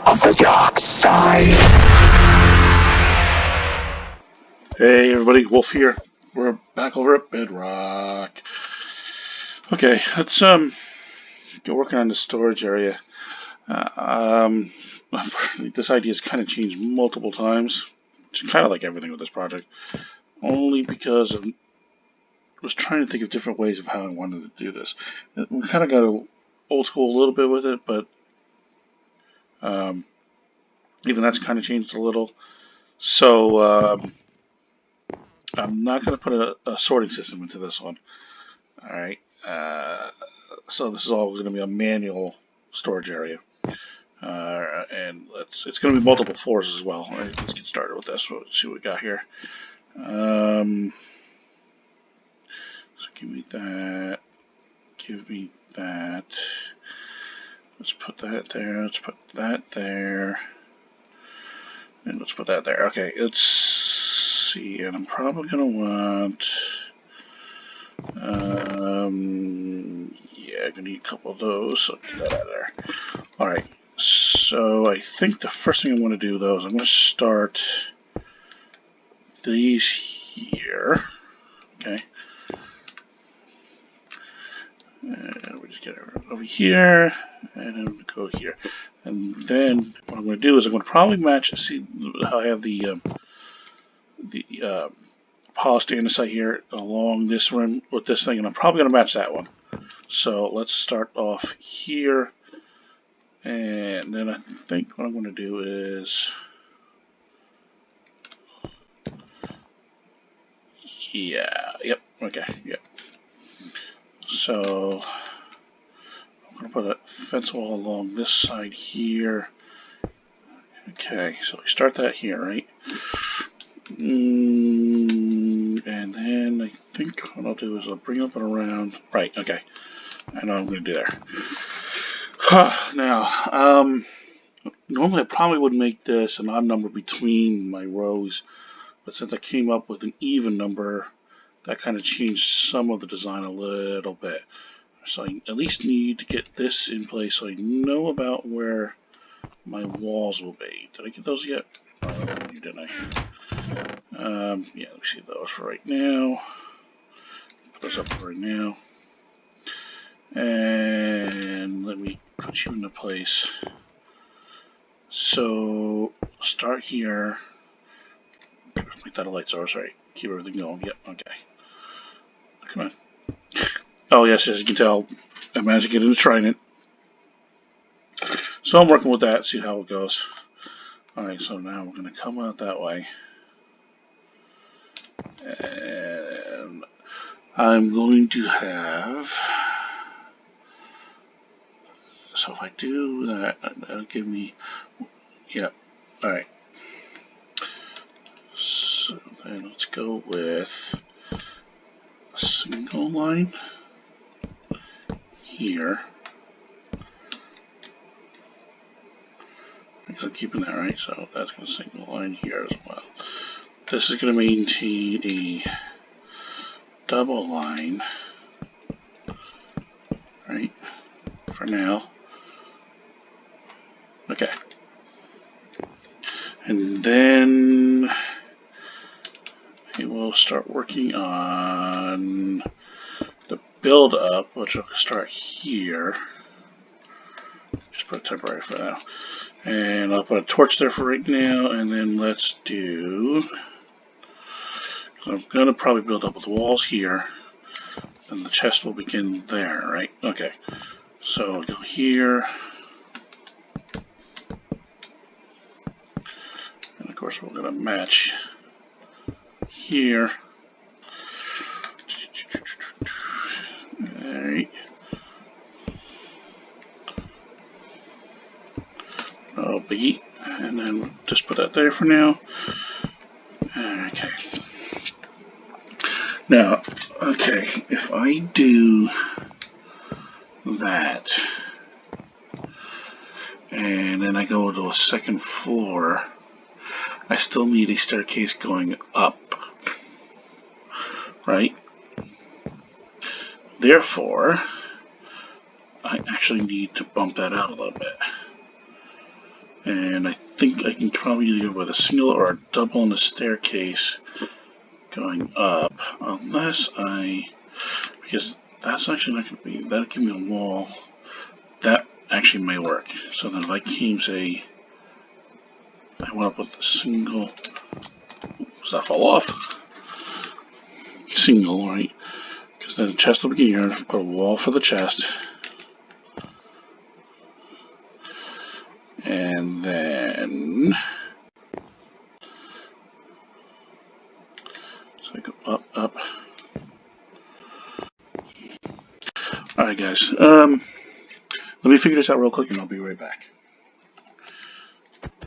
of the dark side. Hey everybody, Wolf here. We're back over at Bedrock. Okay, let's get working on the storage area. This idea has kind of changed multiple times. It's kind of like everything with this project, only because I was trying to think of different ways of how I wanted to do this. We kind of got old school a little bit with it, but even that's kind of changed a little. So I'm not going to put a sorting system into this one. All right. So this is all going to be a manual storage area, and it's going to be multiple floors as well. All right, let's get started with this. Let's see what we got here. So give me that. Give me that. Let's put that there. Let's put that there. And let's put that there. Okay, let's see. And I'm probably going to want... yeah, I'm going to need a couple of those. So get that out of there. Alright, so I think the first thing I want to do, though, is I'm going to start these here. Okay. And we just get it over here, and then go here. And then what I'm going to do is I'm going to probably match, see how I have the polished andesite here along this rim with this thing, and I'm probably going to match that one. So let's start off here, and then I think what I'm going to do is, yep, so I'm going to put a fence wall along this side here. Okay, so we start that here, right? And then I think what I'll do is I'll bring up and around. Right, okay. I know what I'm going to do there. Now, normally I probably would make this an odd number between my rows, but since I came up with an even number, that kind of changed some of the design a little bit. So I at least need to get this in place so I know about where my walls will be. Did I get those yet? Didn't I? Yeah, let me see those for right now. Put those up for right now. And let me put you into place. So, start here. Make that a light source, right? Keep everything going. Yep, okay. Come on. Oh, yes, as you can tell, I'm managed to get into Trident. So I'm working with that, see how it goes. Alright, so now we're going to come out that way. And I'm going to have... So if I do that, that'll give me... Yeah, alright. So then let's go with a single line here. Because I'm keeping that right, so that's going to single line here as well. This is going to maintain a double line, right, for now. Okay. And then I will start working on the build up, which will start here. Just put a temporary for now. And I'll put a torch there for right now, and then let's do... I'm going to probably build up with walls here, and the chest will begin there, right? Okay, so I'll go here, and of course we're going to match here. Alright. No biggie. And then we'll just put that there for now. Okay. Now, okay, if I do that, and then I go to a second floor, I still need a staircase going up, right? Therefore, I actually need to bump that out a little bit. And I think I can probably either go with a single or a double on the staircase going up, unless because that's actually not going to be, that'll give me a wall. That actually may work. So then if I came, say, I went up with a single, does that fall off? Single, right? Because then the chest will be here, put a wall for the chest. And then, so I go up, up. Alright guys, let me figure this out real quick and I'll be right back.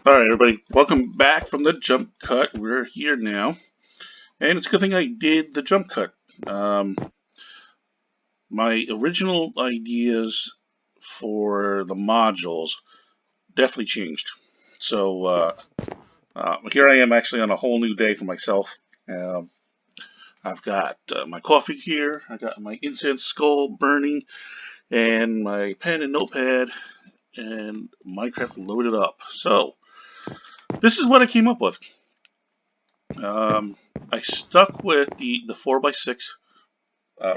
Alright everybody, welcome back from the jump cut. We're here now. And it's a good thing I did the jump cut. My original ideas for the modules definitely changed. So here I am actually on a whole new day for myself. I've got my coffee here, I got my incense skull burning, and my pen and notepad, and Minecraft loaded up. So this is what I came up with. I stuck with the 4x6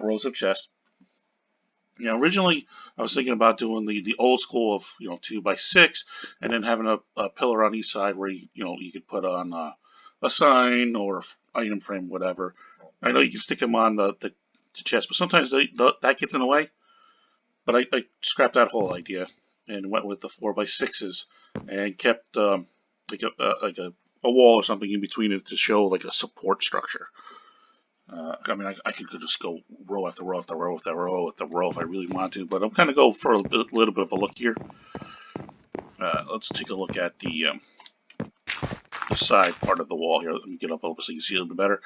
rows of chests. Originally I was thinking about doing the old school of 2x6, and then having a pillar on each side where you could put on a sign or item frame, whatever. I know you can stick them on the chest, but sometimes that gets in the way. But I scrapped that whole idea and went with the 4x6s and kept like a wall or something in between it to show like a support structure. I mean, I could just go row after row after row after row after row if I really want to, but I'm kind of go for a little bit of a look here. Let's take a look at the side part of the wall here. Let me get up a little bit so you can see a little bit better.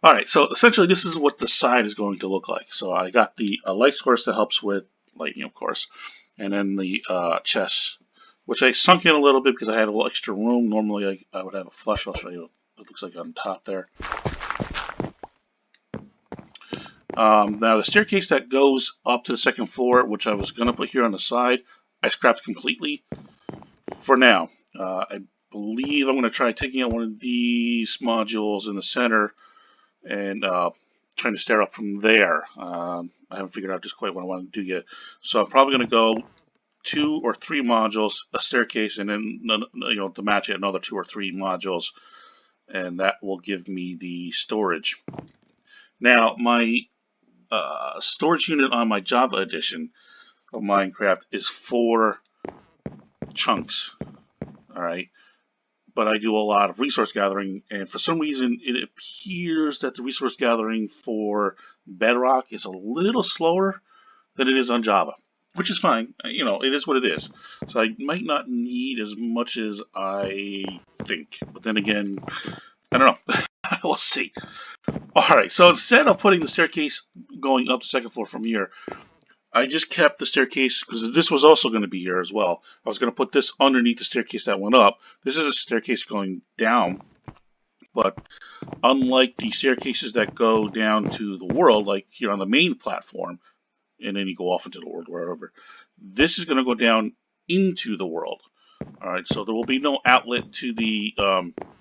Alright, so essentially this is what the side is going to look like. So I got the light source that helps with lighting, of course, and then the chest, which I sunk in a little bit because I had a little extra room. Normally I would have a flush. I'll show you what it looks like on top there. Now the staircase that goes up to the second floor, which I was going to put here on the side, I scrapped completely for now. I believe I'm going to try taking out one of these modules in the center and trying to stair up from there. I haven't figured out just quite what I want to do yet. So I'm probably going to go 2 or 3 modules, a staircase, and then to match it, another 2 or 3 modules, and that will give me the storage. Now my storage unit on my Java edition of Minecraft is 4 chunks. Alright, but I do a lot of resource gathering, and for some reason it appears that the resource gathering for Bedrock is a little slower than it is on Java, which is fine. It is what it is. So I might not need as much as I think, but then again, I don't know. We'll see. Alright, so instead of putting the staircase going up the second floor from here, I just kept the staircase, because this was also going to be here as well. I was going to put this underneath the staircase that went up. This is a staircase going down, but unlike the staircases that go down to the world, like here on the main platform, and then you go off into the world, wherever, this is going to go down into the world. Alright, so there will be no outlet to the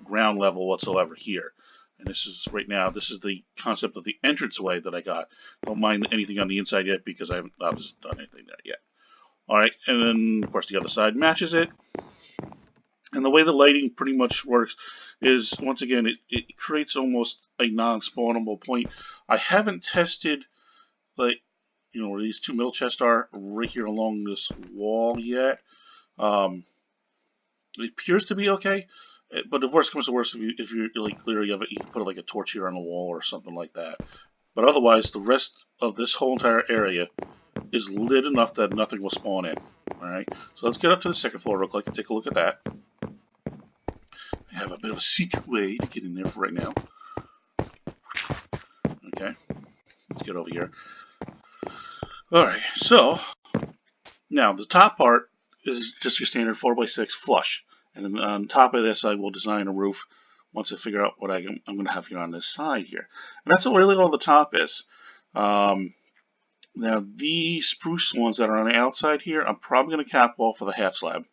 ground level whatsoever here. And this is, right now, this is the concept of the entranceway that I got. Don't mind anything on the inside yet because I haven't obviously done anything there yet. Alright, and then, of course, the other side matches it. And the way the lighting pretty much works is, once again, it creates almost a non-spawnable point. I haven't tested, like, where these 2 middle chests are right here along this wall yet. It appears to be okay. But the worst comes to worst, if you're like leery of it, you can put like a torch here on the wall or something like that. But otherwise, the rest of this whole entire area is lit enough that nothing will spawn in. Alright, so let's get up to the second floor real quick and take a look at that. I have a bit of a secret way to get in there for right now. Okay, let's get over here. Alright, so now the top part is just your standard 4x6 flush. And then on top of this, I will design a roof once I figure out what I'm going to have here on this side here. And that's really all the top is. Now, these spruce ones that are on the outside here, I'm probably going to cap off with a half slab.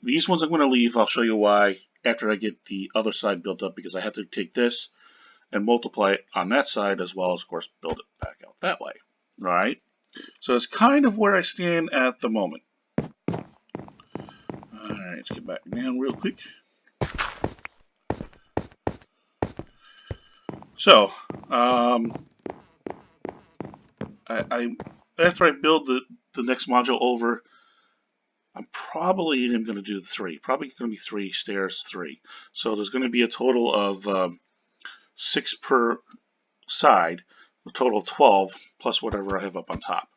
These ones I'm going to leave. I'll show you why after I get the other side built up, because I have to take this and multiply it on that side as well as, of course, build it back out that way. All right. So it's kind of where I stand at the moment. All right, let's get back down real quick. So, after I build the next module over, I'm probably going to do 3. Probably going to be 3 stairs, 3. So there's going to be a total of 6 per side, a total of 12 plus whatever I have up on top.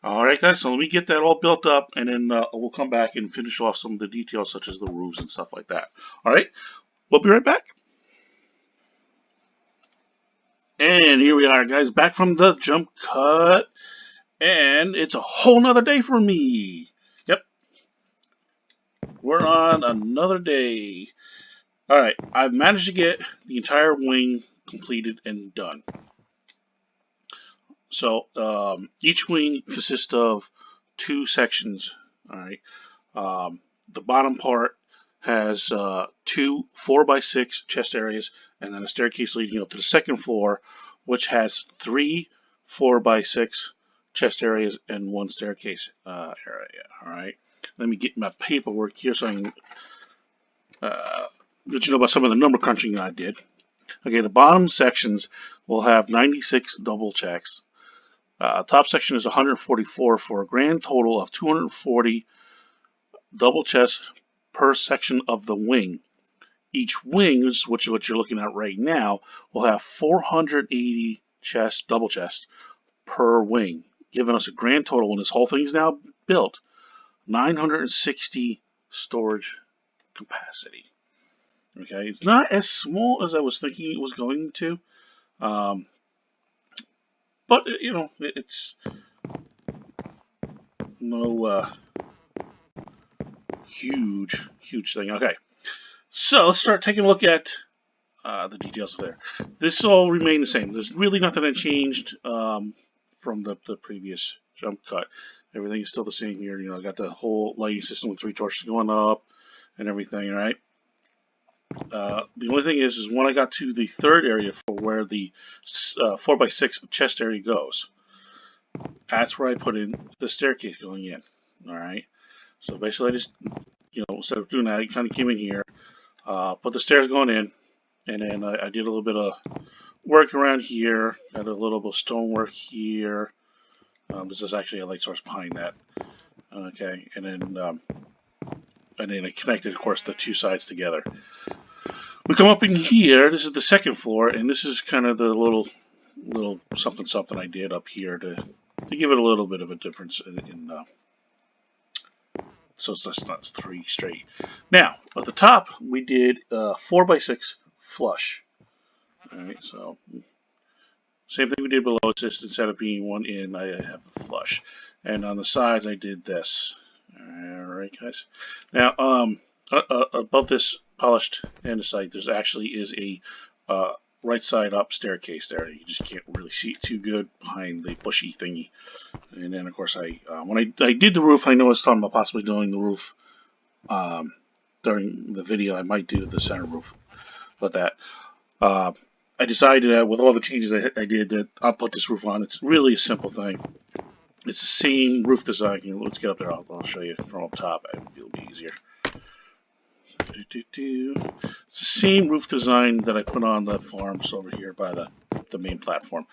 Alright guys, so let me get that all built up, and then we'll come back and finish off some of the details such as the roofs and stuff like that. Alright, we'll be right back. And here we are guys, back from the jump cut, and it's a whole nother day for me. Yep, we're on another day. Alright, I've managed to get the entire wing completed and done. So each wing consists of 2 sections. All right, the bottom part has 2 4x6 chest areas, and then a staircase leading up to the second floor, which has 3 4x6 chest areas and 1 staircase area. All right, let me get my paperwork here so I can let you know about some of the number crunching I did. Okay, the bottom sections will have 96 double checks. Top section is 144 for a grand total of 240 double chests per section of the wing. Each wing, which is what you're looking at right now, will have 480 double chests per wing, giving us a grand total, when this whole thing is now built, 960 storage capacity. Okay, it's not as small as I was thinking it was going to. But, you know, it's no huge thing. Okay, so let's start taking a look at the details there. This all remain the same. There's really nothing that changed from the previous jump cut. Everything is still the same here. You know, I got the whole lighting system with 3 torches going up and everything, all right? The only thing is when I got to the third area for where the 4x6 chest area goes, that's where I put in the staircase going in. Alright, so basically I just, you know, instead of doing that, I kind of came in here, put the stairs going in, and then I did a little bit of work around here, got a little bit of stonework here. This is actually a light source behind that. Okay, and then I connected, of course, the 2 sides together. We come up in here. This is the second floor, and this is kind of the little something I did up here to give it a little bit of a difference so it's just not 3 straight. Now at the top we did 4x6 flush. All right, so same thing we did below. It's just instead of being 1 in, I have a flush, and on the sides I did this. All right, guys. Now above this polished andesite, there's actually is a right side up staircase there. You just can't really see it too good behind the bushy thingy. And then of course when I did the roof, I know I was talking about possibly doing the roof during the video. I might do the center roof, but that I decided that with all the changes I did that I'll put this roof on. It's really a simple thing. It's the same roof design. Let's get up there. I'll show you from up top. It'll be easier. It's the same roof design that I put on the farms over here by the main platform.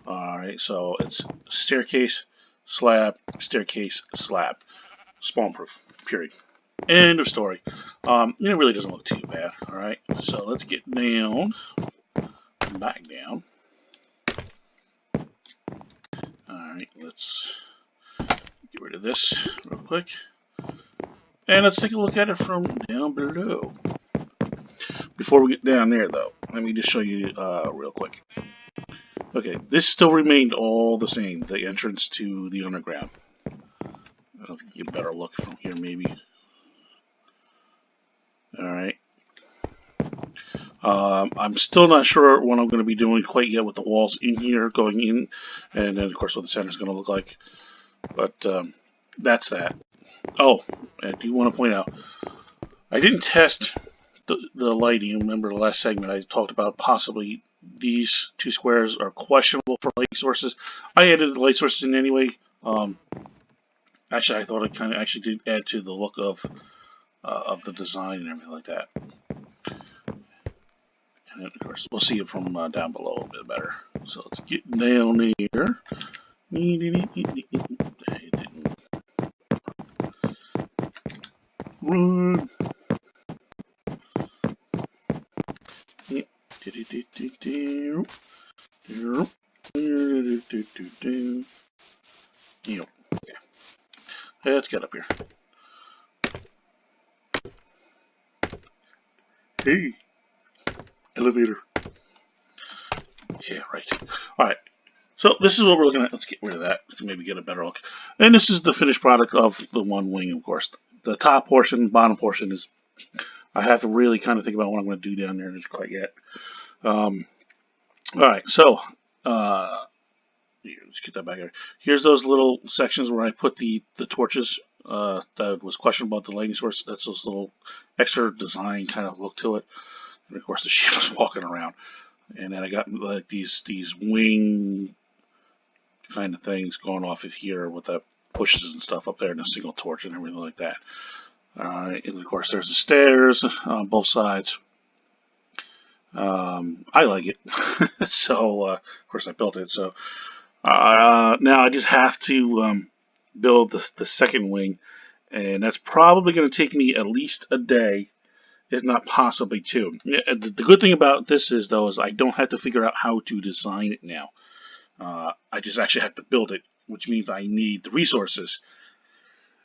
Alright, so it's staircase, slab, staircase, slab. Spawn proof, period. End of story. It really doesn't look too bad. Alright, so let's get down, back down. Alright, let's get rid of this real quick. And let's take a look at it from down below. Before we get down there, though, let me just show you real quick. Okay, this still remained all the same, the entrance to the underground. I'll get a better look from here, maybe. Alright. I'm still not sure what I'm going to be doing quite yet with the walls in here going in, and then, of course, what the center is going to look like. But that's that. Oh, I do want to point out, I didn't test the lighting. Remember the last segment I talked about possibly these two squares are questionable for light sources. I added the light sources in anyway. Actually, I thought it kind of actually did add to the look of the design and everything like that. And of course, we'll see it from down below a little bit better. So let's get down here. Run. Okay. Let's get up here. Hey, elevator. Yeah, right. All right. So this is what we're looking at. Let's get rid of that. Maybe get a better look. And this is the finished product of the one wing, of course. The top portion, bottom portion is. I have to really kind of think about what I'm going to do down there just quite yet. All right. So let's get that back here. Here's those little sections where I put the torches. That was questionable about the lighting source. That's those little extra design kind of look to it. And of course, the ship was walking around. And then I got like these wing kind of things going off of here with the pushes and stuff up there and a single torch and everything like that. And of course, there's the stairs on both sides. I like it, so of course I built it. So now I just have to build the second wing, and that's probably going to take me at least a day, if not possibly two. The good thing about this is, though, is I don't have to figure out how to design it now. I just actually have to build it, which means I need the resources.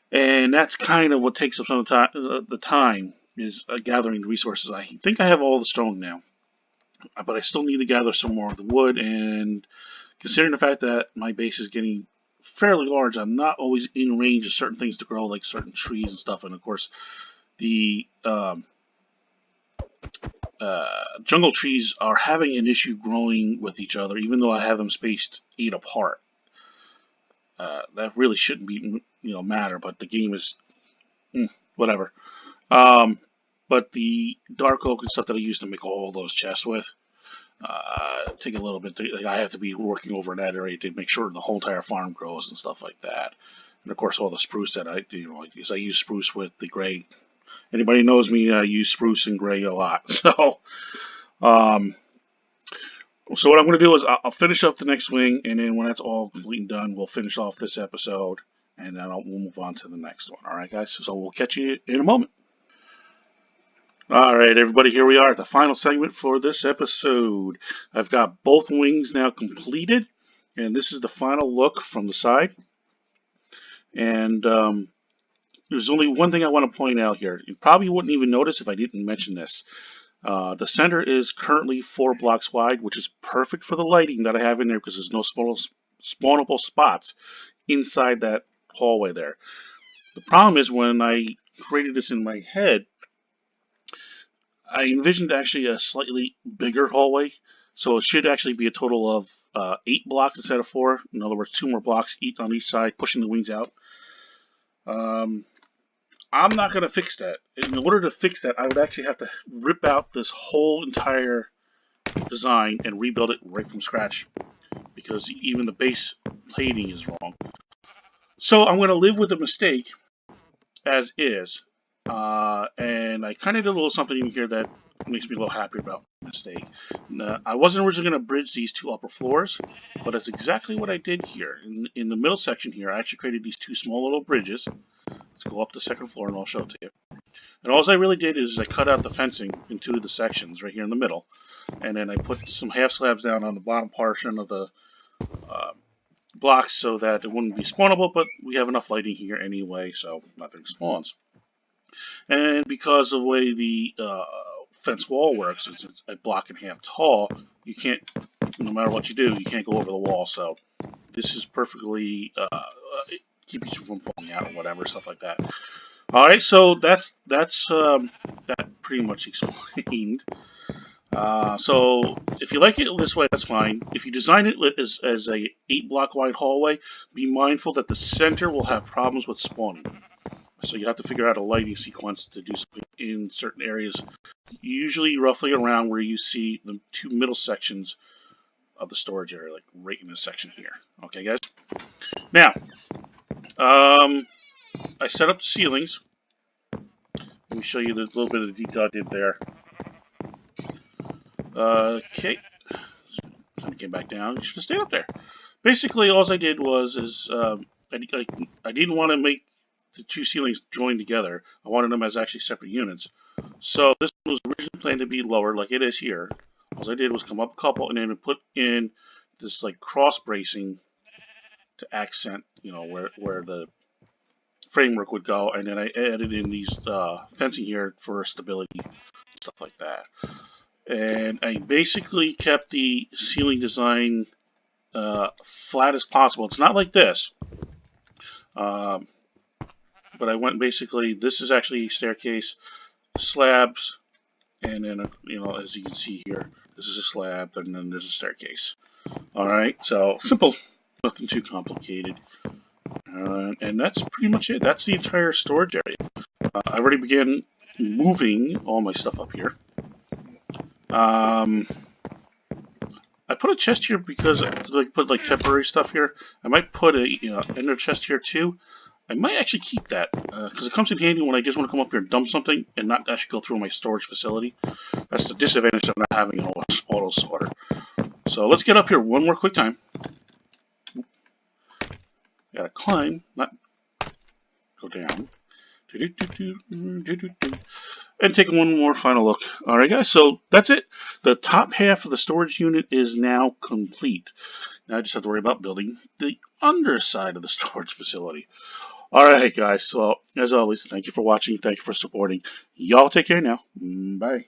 And that's kind of what takes up some of the time is gathering the resources. I think I have all the stone now, but I still need to gather some more of the wood. And considering the fact that my base is getting fairly large, I'm not always in range of certain things to grow, like certain trees and stuff. And of course, the jungle trees are having an issue growing with each other, even though I have them spaced 8 apart. That really shouldn't be, matter, but the game is whatever. But the dark oak and stuff that I used to make all those chests with take a little bit. I have to be working over in that area to make sure the whole entire farm grows and stuff like that. And of course, all the spruce that I use spruce with the gray. Anybody knows me, I use spruce and gray a lot. So, so what I'm going to do is I'll finish up the next wing, and then when that's all complete and done, we'll finish off this episode, and then we'll move on to the next one. All right, guys? So we'll catch you in a moment. All right, everybody, here we are at the final segment for this episode. I've got both wings now completed, and this is the final look from the side. And there's only one thing I want to point out here. You probably wouldn't even notice if I didn't mention this. The center is currently 4 blocks wide, which is perfect for the lighting that I have in there because there's no spawnable spots inside that hallway there. The problem is when I created this in my head, I envisioned actually a slightly bigger hallway, so it should actually be a total of 8 blocks instead of 4. In other words, 2 more blocks each on each side, pushing the wings out. I'm not going to fix that. In order to fix that, I would actually have to rip out this whole entire design and rebuild it right from scratch, because even the base plating is wrong. So I'm going to live with the mistake as is. And I kind of did a little something in here that makes me a little happier about the mistake. I wasn't originally going to bridge these 2 upper floors, but that's exactly what I did here. In the middle section here, I actually created these 2 small little bridges. Let's go up the 2nd floor and I'll show it to you. And all I really did is I cut out the fencing in 2 of the sections right here in the middle. And then I put some half slabs down on the bottom portion of the blocks so that it wouldn't be spawnable, but we have enough lighting here anyway, so nothing spawns. And because of the way the fence wall works, it's a block and a half tall, you can't, no matter what you do, you can't go over the wall. So this is perfectly keeps you from falling out or whatever, stuff like that. All right, so that's that pretty much explained. So if you like it this way, that's fine. If you design it as a 8 block wide hallway, be mindful that the center will have problems with spawning. So you have to figure out a lighting sequence to do something in certain areas, usually roughly around where you see the two middle sections of the storage area, like right in this section here. Okay, guys? Now, I set up the ceilings. Let me show you the little bit of the detail I did there. Okay. Time came back down. You should have stayed up there. Basically, all I did was I didn't want to make the two ceilings join together. I wanted them as actually separate units. So this was originally planned to be lower, like it is here. All I did was come up a couple and then put in this like cross bracing to accent, you know, where the framework would go, and then I added in these fencing here for stability, stuff like that. And I basically kept the ceiling design flat as possible. It's not like this, but I went basically. This is actually a staircase, slabs, and then you know, as you can see here, this is a slab, and then there's a staircase. All right, so simple, nothing too complicated. And that's pretty much it. That's the entire storage area. I already began moving all my stuff up here. I put a chest here because I put like temporary stuff here. I might put a ender chest here too. I might actually keep that because it comes in handy when I just want to come up here and dump something and not actually go through my storage facility. That's the disadvantage of not having an auto sorter. So let's get up here one more quick time. Gotta climb, not go down. And take one more final look. Alright guys, so that's it. The top half of the storage unit is now complete. Now I just have to worry about building the underside of the storage facility. Alright guys, so as always, thank you for watching, thank you for supporting. Y'all take care now. Bye.